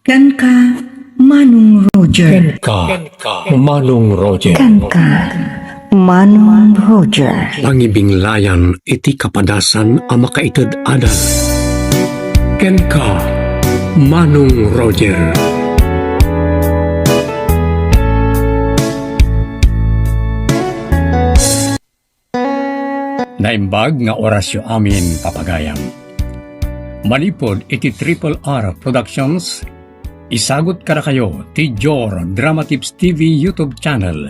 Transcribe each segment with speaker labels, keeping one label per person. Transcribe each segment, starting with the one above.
Speaker 1: Kan ka, Manong Roger.
Speaker 2: Manong Roger.
Speaker 1: Kan ka, Manong Roger.
Speaker 2: Pangibinglayan iti kapadasan a makaited adan. Ken ka, Manong Roger. Naimbag nga orasyo amin papagayam. Manipod iti Triple R Productions. Isagot kada kayo ti Jor Drama Tips TV YouTube channel.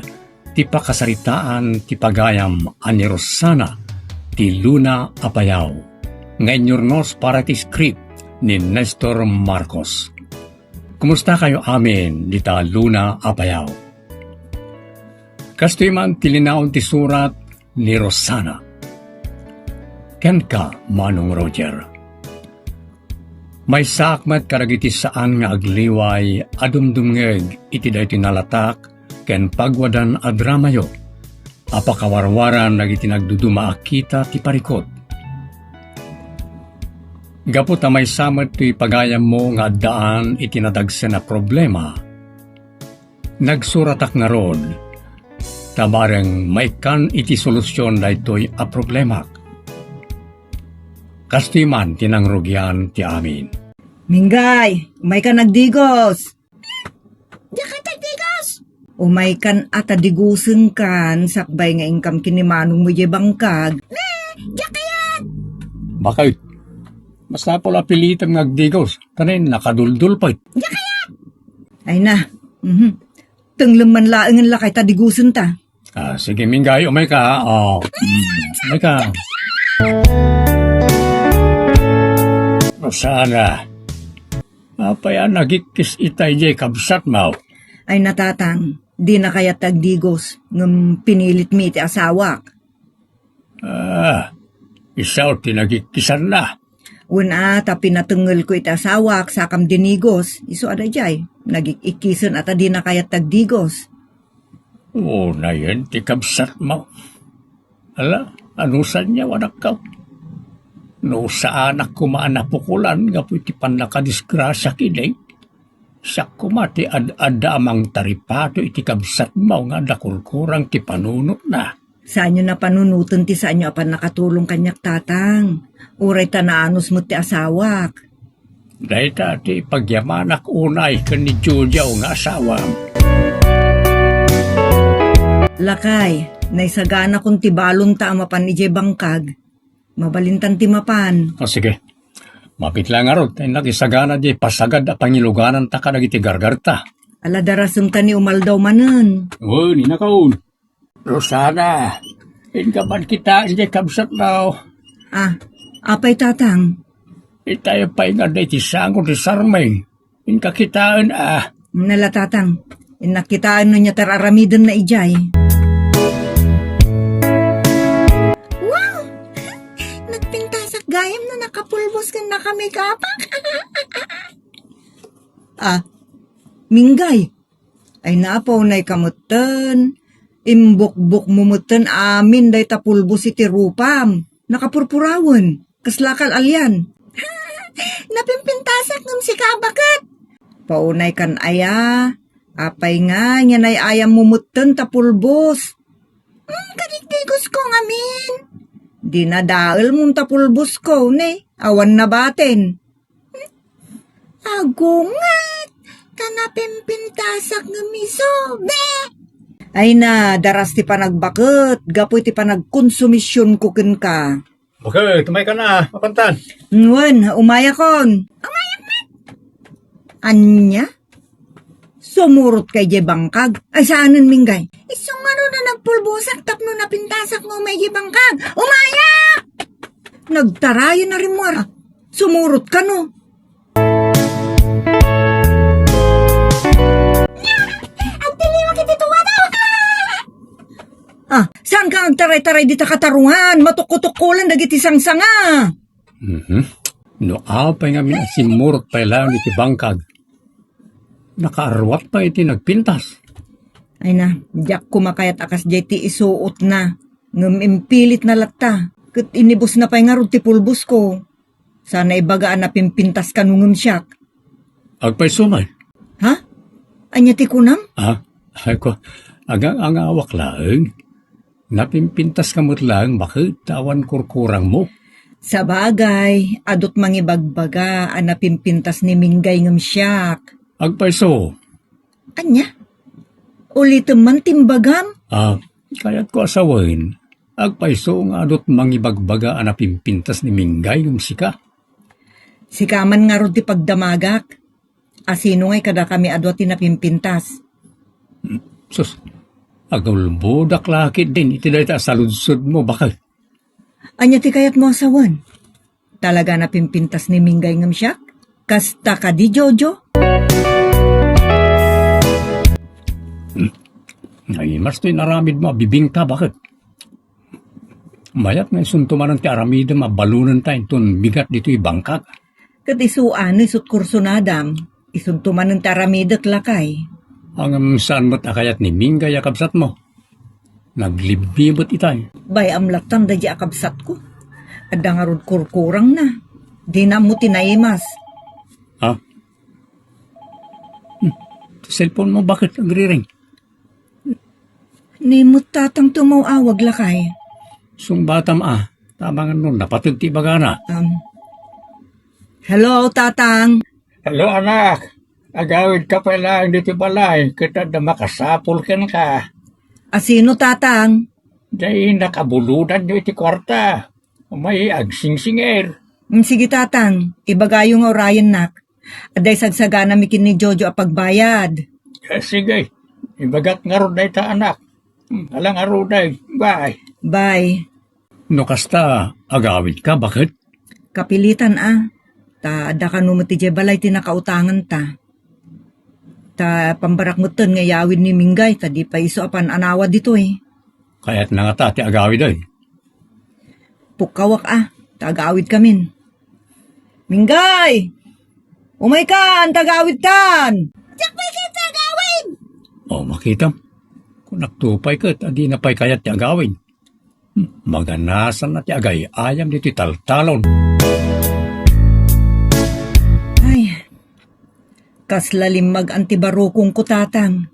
Speaker 2: Ti pakasaritaan ti pagayam ani Rosana ti Luna Apayao. Ngayon para ti script ni Nestor Marcos. Kumusta kayo amin dita Luna Apayao? Kastoy man tilinaon ti surat ni Rosana. Ken ka, Manong Roger. May sakmat karagiti saan nga agliway adumdumngeg iti dahi tinalatak ken pagwadan a dramayo. Apakawarwaran nagiti nagduduma akita ti parikot. Gapot a may samat ti pagayam mo nga daan iti nadagsen na problema. Nagsuratak nga rod. Tabareng may kan iti solusyon na ito'y a problema. Kastiman tinangrugyan ti amin.
Speaker 1: Minggay, umay ka nagdigos. Diya ka tagdigos. Umay kan atadigusen kan sakbay nga ingkam kinimanong mo bangkag. Diya kayan.
Speaker 2: Bakit? Mas napula pilitan ngagdigos. Kanin nakaduldul pa.
Speaker 1: Diya kayan. Ay na. Tenglam man laeng ang lakay tadigusen ta.
Speaker 2: Sige Minggay, umay ka. Umay ka. Sana. Apaya nagikis itay jay kabsat mau.
Speaker 1: Ay natatang, di na kaya tagdigos ng pinilit mi iti asawak.
Speaker 2: Isaw tinagikisan na.
Speaker 1: Una ta pinatengel ko iti asawak sakam dinigos. Iso ada jay, nagikikisan at di na kaya tagdigos.
Speaker 2: Oo na yan, ti kabsat mau. Ala, anusan niya wanak ka? No sa anak ko maanapukulan nga po iti panakadisgrasya kinay. Siya kumati ad-ada amang taripato iti kabsat mo nga dakurkurang ti panunot na.
Speaker 1: Saan nyo na panunutan ti saan nyo apan nakatulong kanyak tatang? Uray ta naanos mo ti asawak.
Speaker 2: Dahil ti pagyamanak unay ka ni Juliaw nga asawam.
Speaker 1: Lakay, naisagana kung ti balon ta amapan ni bangkag. Mabalintan ti mapan.
Speaker 2: Sige. Mapit lang nga ron. Tayo nakisagana di pasagad at pangiluganan ta ka nagiti gargarta.
Speaker 1: Ala darasem ta ni umaldaw manen.
Speaker 2: Oo, ninakaon. Rosana, inkaman kita hindi kabsat na.
Speaker 1: Apay tatang.
Speaker 2: Itayo pa nga di ti sangon ti sarmay. Inkakitaan
Speaker 1: Nala tatang, inakitaan na niya tararamidan na ijay. Gayam na nakapulbos ka nakamake-up. Minggay. Ay naapaw na'y kamutan. Imbok-bok mumutan amin day tapulbos iti rupam. Nakapurpurawan. Kaslakal alyan. Napimpintasak ng sikabakat. Paunay kan aya. Apay nga, yan ay ayam mumutan tapulbos. Kadikdigos ko ngamin. Dinadaal mong tapulbos ko, ne? Awan na batin. Agungat! Kanapimpintasak ng miso, be! Ay na, daras ti panagbakot. Gapoy ti panagkonsumisyon ko ken ka.
Speaker 2: Okay, tumay ka na. Mapantan.
Speaker 1: Nguwan, umaya kon. Umayak na! Anya? Sumurot kay bangkag. Ay saanan minggay? Isungaro na nagpulbusak tapno na pintasak mo may bangkag. Umaya! Nagtarayan na rin mo. Sumurot ka no. At tiniwag itituwa daw. Saan ka agtaray-taray dita katarungan? Matukutukulan dagiti sangsanga.
Speaker 2: No, apay nga minasimurot pa lang iti bangkag. Nakaarwat pa iti nagpintas.
Speaker 1: Ay na, diyak kumakayat akas ti isuot na. Ngam impilit na latta. Kat inibos na pa'y nga ti pulbos ko. Sana ibagaan na pimpintas ka nungam siyak.
Speaker 2: Agpay sumay.
Speaker 1: Ha? Anya ti kunam?
Speaker 2: Ako, agang ang awak lang. Napimpintas ka mo't lang, bakit tawan kurkurang mo?
Speaker 1: Sa bagay, adot mangibagbaga ang napimpintas ni Minggay ngam siyak.
Speaker 2: Agpay so.
Speaker 1: Anya? Ulit man timbagam?
Speaker 2: Kaya't ko asawin. Agpay so nga adot mangibagbaga ang napimpintas ni Minggay ng sika.
Speaker 1: Sikaman nga ron ti pagdamagak. Asino ngay kada kami adot ti napimpintas.
Speaker 2: Sus, agulbudak lakit din, iti dahita sa ludsud mo, bakit?
Speaker 1: Anya ti kayat mo asawan? Talaga napimpintas ni Minggay ngam siyak? Kasta ka di Jojo?
Speaker 2: Ay, mas to'y naramid mo, bibingta, bakit? Mayat nga isuntuman ti aramid, mabalunan tayo, itong bigat dito'y bangkag.
Speaker 1: Kat isuan isut kursonadam, isuntuman ng taramidak lakay.
Speaker 2: Ang saan mo't akayat ni Minggay akabsat mo? Naglibibot itay.
Speaker 1: Bay amlatan da di akabsat ko. Adda nga rod kurkurang na. Di na mo tinaimas.
Speaker 2: Cellphone mo, bakit nagre-ring?
Speaker 1: Ni mo tatang tumawawag lakay.
Speaker 2: Sung batam tabangan nun, napatag ti bagana.
Speaker 1: Hello, tatang.
Speaker 3: Hello anak, agawid ka pa lang dito balay, kita na makasapol ka.
Speaker 1: Asino, tatang?
Speaker 3: Dahil nakabuludan nyo iti kwarta, may agsing-singer.
Speaker 1: Sige, tatang. Ibagayong orayan nak. Aday sagsagana mikin ni Jojo apagbayad.
Speaker 3: Sige, ibagat nga ron na ita anak. Alang aruday, bye.
Speaker 1: Bye.
Speaker 2: No kasta, agawid ka, bakit?
Speaker 1: Kapilitan Ta adda ka numati jay balay tinakautangan ta. Ta pambarak mo ton nga yawid ni Minggay, ta di pa iso apan anawa dito
Speaker 2: Kaya't nangata ti agawid ay.
Speaker 1: Pukawak tagawid kamin. Minggay! Umay kan, tagawid tan! Jakpay ka tagawid!
Speaker 2: Makita. Kung naktupay ka, adi na pa'y kayat ti agawid. Maganasan na ti agay, ayam dito taltalon.
Speaker 1: Ay, kaslalim mag-antibarukong ko tatang.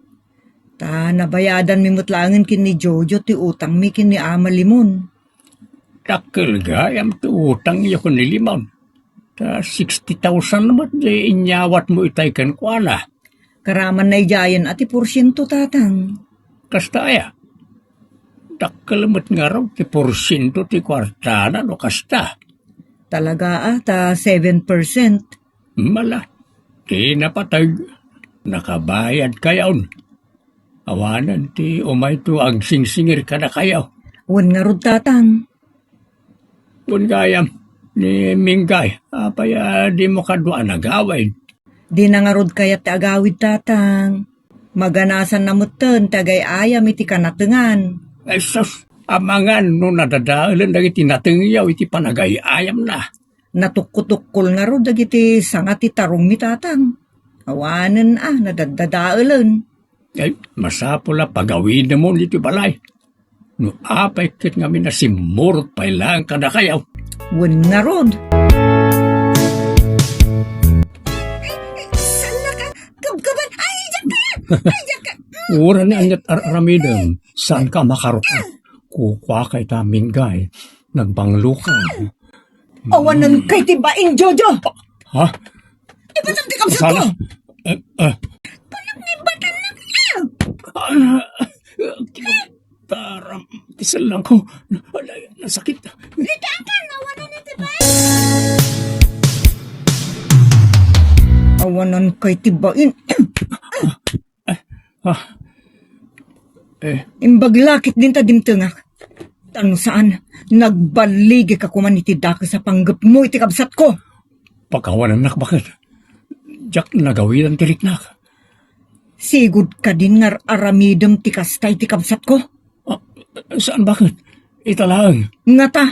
Speaker 1: Ta nabayadan mi mutlangin kin ni Jojo ti utang mi kin ni Ama Limon.
Speaker 2: Takil gayam ti utang iyo kun nilimon. Ta 60,000 naman di inyawat mo itay kan kuana.
Speaker 1: Karaman na ijayan ati porsyento tatang.
Speaker 2: Kasta aya. Takil mo't nga raw ti porsyento ti kwartana no kasta.
Speaker 1: Talaga ta 7%.
Speaker 2: Mala, ti napatag. Nakabayad kayaon. Awanan ti umay to ang singsingir ka na kayaw.
Speaker 1: Wan nga rod tatang.
Speaker 2: Kung gayam ni Minggay, apaya di mo kadwa nagawin.
Speaker 1: Di na nga rod kayat ti agawid tatang. Maganasan na muton tagay ayam iti kanatengan.
Speaker 2: Ay sus, amangan no nadadaalan dagiti natengyaw iti panagayayam na.
Speaker 1: Natukkutukkol nga rod dagiti sanga ti tarong mi tatang. Awanan nadadadaalan.
Speaker 2: Ay, masapula pagawin na mo dito balay. No apay kit nga minasimurot pa ilang kada kayaw.
Speaker 1: Wan nga rod. Kabkaban! Ay, diyan ka! Ay, diyan ka!
Speaker 2: Ura ni anyat aramidem, saan ka makarupa? Kukwa kay ta Minggay, nagbanglo ka.
Speaker 1: Awanan kay tibaing, Jojo!
Speaker 2: Ha?
Speaker 1: Ibatang di kapsa
Speaker 2: Sana?
Speaker 1: ko! Panak ni batan na ka!
Speaker 2: Taram, tisal lang ko. Nasakit.
Speaker 1: Litaan ka! Nawanan ni tibaing! Awanan kay tibaing. Imbaglakit din ta dimtengak. Tano saan, nagbaligi ka kuman iti daka sa panggap mo iti kabsat ko.
Speaker 2: Pagkawanan nak, bakit? Jack nagawilan tiriknak.
Speaker 1: Sigud ka din nga aramidem ti kastay ti kabsat ko.
Speaker 2: Saan bakit? Italang.
Speaker 1: Nga ta,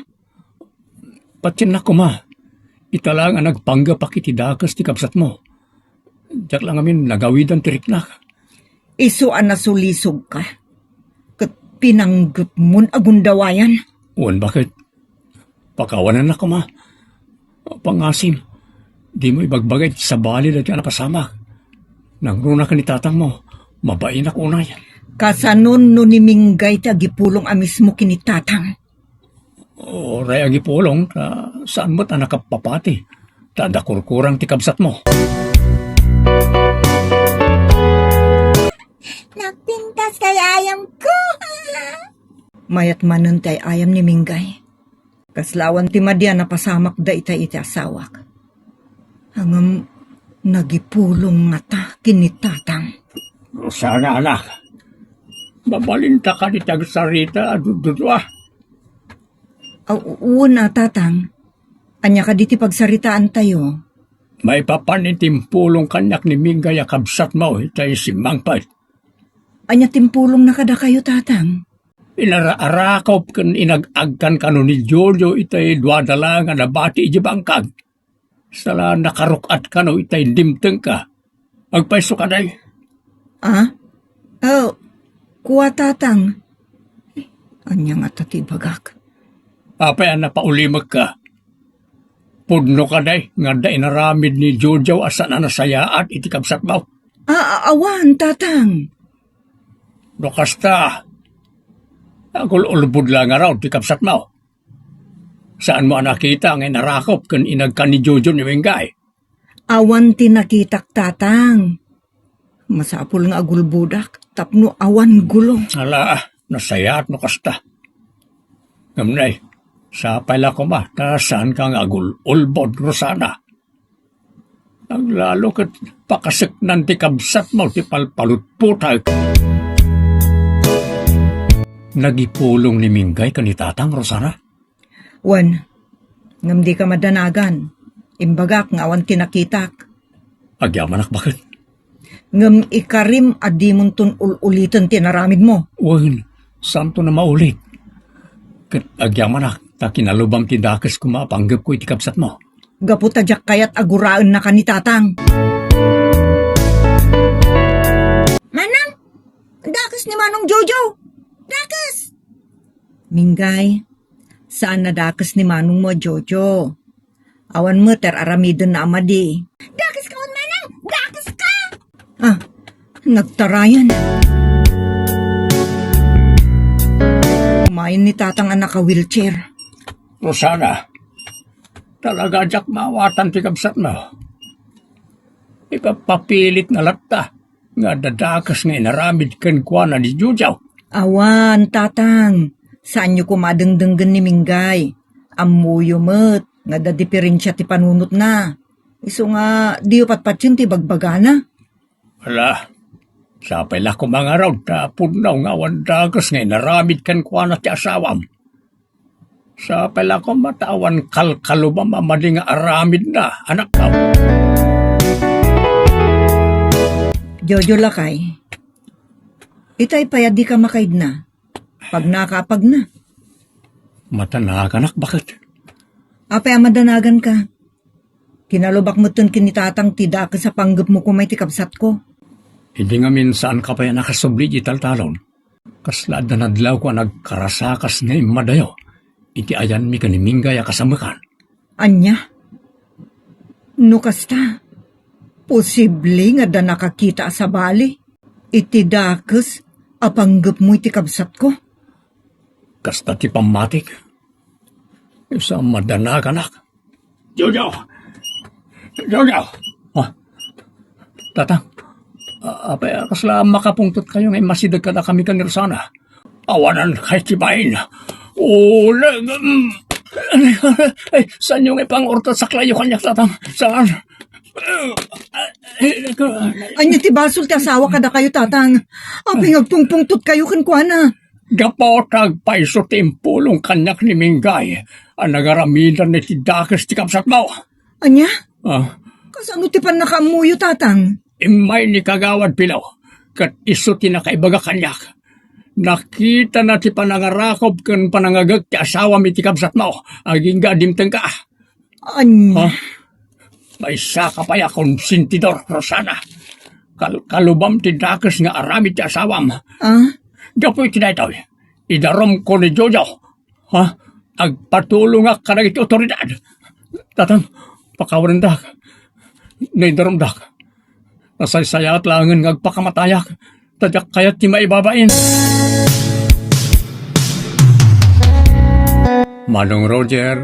Speaker 2: Patsin na ko ma. Italang ang nagpanggap iti dakas ti kabsat mo. Jack lang amin nagawidan tiriknak.
Speaker 1: iso anasulisog ka. Kat pinanggap mon agundawayan.
Speaker 2: Uwan bakit? Pagkawanan na ko ma. Pangasim. Di mo ibagbagay sa bali na ka napasama. Nang runa ka ni tatang mo, mabain ako unay.
Speaker 1: Kasanon no ni Minggay ti agipulong a mismo kinitatang.
Speaker 2: O ray agipulong, saan mo ta nakapapati? Tada kurkurang ti kabsat mo.
Speaker 1: Nagpintas kay ayam ko. Mayat manon tay ayam ni Minggay. Kaslawan ti madya napasamak da iti asawak. Hangam nagipulong nga ta kinitatang.
Speaker 3: Rosana, anak. Mabalinta ka ni tagsarita, adududwa.
Speaker 1: Una, tatang. Anya ka diti pagsaritaan tayo.
Speaker 3: May papanitimpulong kanyak ni Minggay kabsat mo, itay si Mangpay.
Speaker 1: Anya timpulong na kada kayo, tatang.
Speaker 3: Inaraarakop kan inagagkan kano ni Jojo itay dwadala nga nabati iji bangkag. Sala nakarukat kano itay dimteng ka. Agpaiso ka day.
Speaker 1: Ah? Oh, kuwa tatang. Anya nga tatibagak.
Speaker 3: Apay ang napaulimag ka. Pudno ka day, nga day naramid ni Jojo asa na nasaya at itikabsat mo.
Speaker 1: Awan, tatang.
Speaker 3: Dokasta, agul ulbud lang nga raw, tikabsat mo. Saan mo nakita nga narakop kan inagkan ni Jojo ni Minggay?
Speaker 1: Awan tinakitak, tatang. Masapul nga agulbudak, tapno awan gulong.
Speaker 3: Ala, nasaya at nukasta. Ngamnay, sa pala ko ma, saan kang agul ulbod, Rosana? Ang lalo kat pakasik ng tikabsat mo, tipalpalutputag.
Speaker 2: Nagipulong ni Minggay kanitatang, Rosana?
Speaker 1: Wan, ngam di ka madanagan. Imbagak nga awan tinakitak.
Speaker 2: Agyamanak bakit?
Speaker 1: Ngam ikarim adi mon ton ulitan tinaramid mo.
Speaker 2: Wan, santo na maulit. Kat agyamanak, ta kinalubam ti dakas kumapanggap ko itikabsat mo.
Speaker 1: Gaputa jak kayat aguraan na kanitatang. Manang! Dakas ni Manong Jojo! Dakas! Minggay, saan na dakas ni Manong mo, Jojo? Awan mo ter aramidon na amadi. Dakas ka, Manang! Dakas ka! Ah, nagtarayan. Kumain ni tatang anak ka wheelchair.
Speaker 3: Rosana, talaga jak mawatan tikabsat mo. Ipapapilit na latta, nga dadakas nga inaramid kan kwa na ni Jojo.
Speaker 1: Awan, tatang. Saan nyo kumadengdenggan ni Minggay? Amuyo met, nga dadiperensya ti panunot na. Iso nga, di patpatsin ti bagbagana.
Speaker 3: Wala, sapay la ko mga raw, tapon na nga wandagas nga inaramid kan kwa na ti asawam. Sapay la ko matawan kalkalubam amadi nga aramid na, anak ka.
Speaker 1: Jojo lakay. Itay payad di ka makaid na. Pag nakapag na.
Speaker 2: Matanaganak bakit?
Speaker 1: Apay amadanagan ka. Kinalubak mo ton kinitatang tida ka sa panggap mo kumay tikabsat ko.
Speaker 2: Hindi nga minsan ka pa yan nakasubli italtalon. Kaslad na nadlaw ko nagkarasakas nga imadayo. Iti ayan mi kanimingay akasamakan.
Speaker 1: Anya? No kasta? Posible nga da nakakita sa bali. Iti dakas apanggap mo iti kabsat ko.
Speaker 2: Kasta ti pamatik. Isa madanaganak.
Speaker 3: Jojo! Jojo!
Speaker 2: Ah, tatang. Apay kasla makapungtot kayo ngay masidag ka na kami kan Rosana.
Speaker 3: Awanan kay tibayin. Ulang!
Speaker 2: Ay, saan yung ipang-urtot sa klayo kanyak tatang? Saan?
Speaker 1: Anya ti basol ti asawa kada kayo tatang. Apay ngagpungpungtot kayo kankwana.
Speaker 3: Gapotag paiso timpulong kanyak ni Minggay. Ang nagaramidan ni ti dakas ti kapsat mo.
Speaker 1: Anya?
Speaker 2: Ah,
Speaker 1: Kasano ti pan nakamuyo tatang?
Speaker 3: Imay ni kagawad pilaw. Kat iso ti nakaibaga kanyak. Nakita na ti panangarakob kan panangagag ti asawa mi ti kapsat mo. Aging gadimteng ka.
Speaker 1: Anya?
Speaker 3: May saka pa ya konsentidor, Rosana. Kalubam ti dakas nga arami ti asawam.
Speaker 1: Ah?
Speaker 3: Gapoy tinaytaw. Idarom ko ni Jojo. Agpatulong ka na iti otoridad.
Speaker 2: tatang, pakawaran da.
Speaker 3: naidarumdak. Nasaysaya at langan ngagpakamatayak. Tadyak kaya't ti maibabain.
Speaker 2: Manong Roger,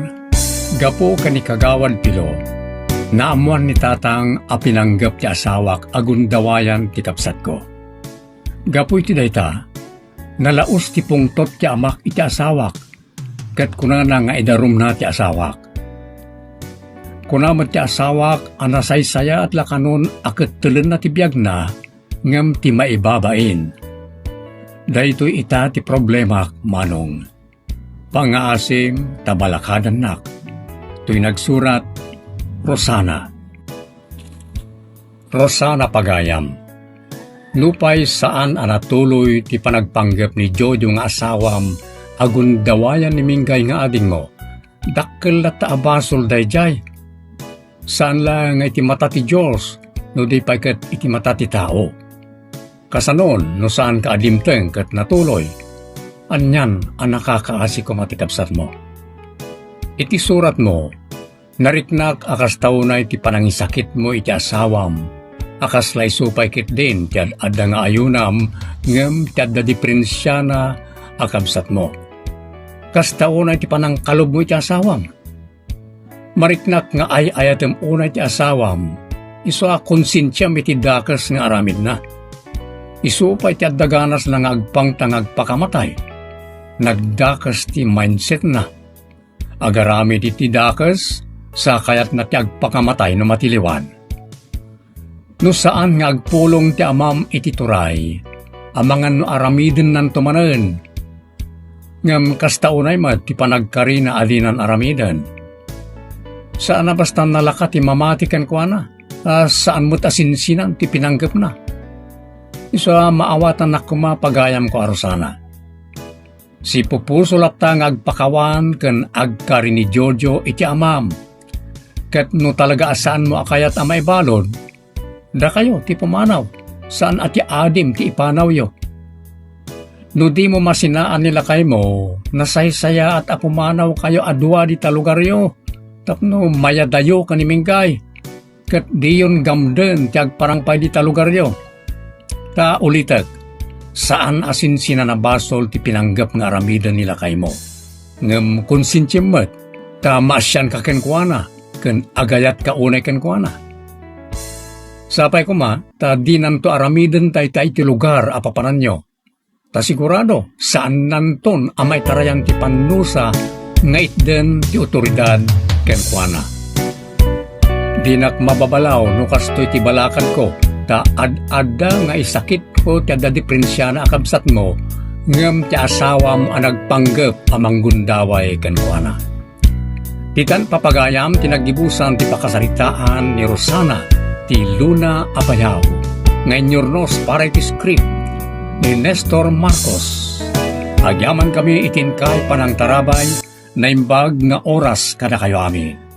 Speaker 2: gapo kani kagawad pilo, naamuan ni tatang apinanggap ti asawak agundawayan ti kapsat ko. Gapo iti dayta, nalaos ti pungtot ti amak iti asawak, kat kunana nga idarum na ti asawak. Kunamat ti asawak anasaysaya at lakanon aket telen na ti biyag na, ngem ti maibabain. Daytoy ita ti problema, manong. Pangaasim tabalakadan nak. Tuy nagsurat, Rosana. Rosana Pagayam. Nupay saan anatuloy ti panagpanggap ni Jojo nga asawam agun dawayan ni Minggay nga ading mo. Dakkel na taabasol dayjay. Saan lang iti mata ti Diyos no di paikat iti mata ti tao. Kasanon no saan ka adimteng kat natuloy. Anyan ang nakakaasi ko matikapsat mo. Iti surat mo, nariknak akas tao na iti panangisakit mo iti asawam, akas lay supay kit din tiad adda nga ayunam, ngem tiad da diferensya na akabsat mo. Kas tao na iti panangkalob mo iti asawam. Mariknak nga ay ayatem una iti asawam, iso a konsensya iti dakas nga aramid na. Iso pa iti adaganas na nga agpang tangagpakamatay. Nagdakas ti mindset na. Agarami ti dakas, sa kayat na ti agpakamatay no matiliwan. No saan nga agpulong ti amam iti turay, amangan no aramiden nan tumanen. Ngam kastaunay mat ti panagkari na alinan aramiden. Saan na basta nalaka ti mamatikan ko na, saan mo't asinsinan ti pinanggap na. Isa maawatan na kumapagayam ko arosana. Si pupuso lapta nga agpakawan ken agkari ni Jojo iti amam. Ket no talaga asaan mo akayat amay balod, da kayo ti pumanaw, saan ati adim ti ipanaw yo. No di mo masinaan nila kay mo, nasaysaya at apumanaw kayo adwa di talugar yo, tapno mayadayo kaniminggay, ket di yon gamden ti agparangpay di talugar yo. Ta ulitek, saan asin sinanabasol ti pinanggap nga aramidan nila kay mo. Ngem konsintimet, ta masyan ka kenkwana, ken agayat ka unay kenkwana. Sapay ko ma, ta di nanto aramidan tay ti lugar apapanan nyo. Ta sigurado, saan nanton amay tarayan ti panusa nga itden ti otoridad kenkwana. Dinak mababalaw no kastoy ti balakad ko, ta ad-adda nga isakit ko ti adda diferensya na akabsat mo, ngem ti asawam ang nagpanggep amang gundaway kenkwana. Titan papagayam tinagibusan ti pakasaritaan ni Rosana ti Luna Abayaw, nga inyornos para iti script ni Nestor Marcos. Agyaman kami itinkay panang tarabay na imbag nga oras kada kayo amin.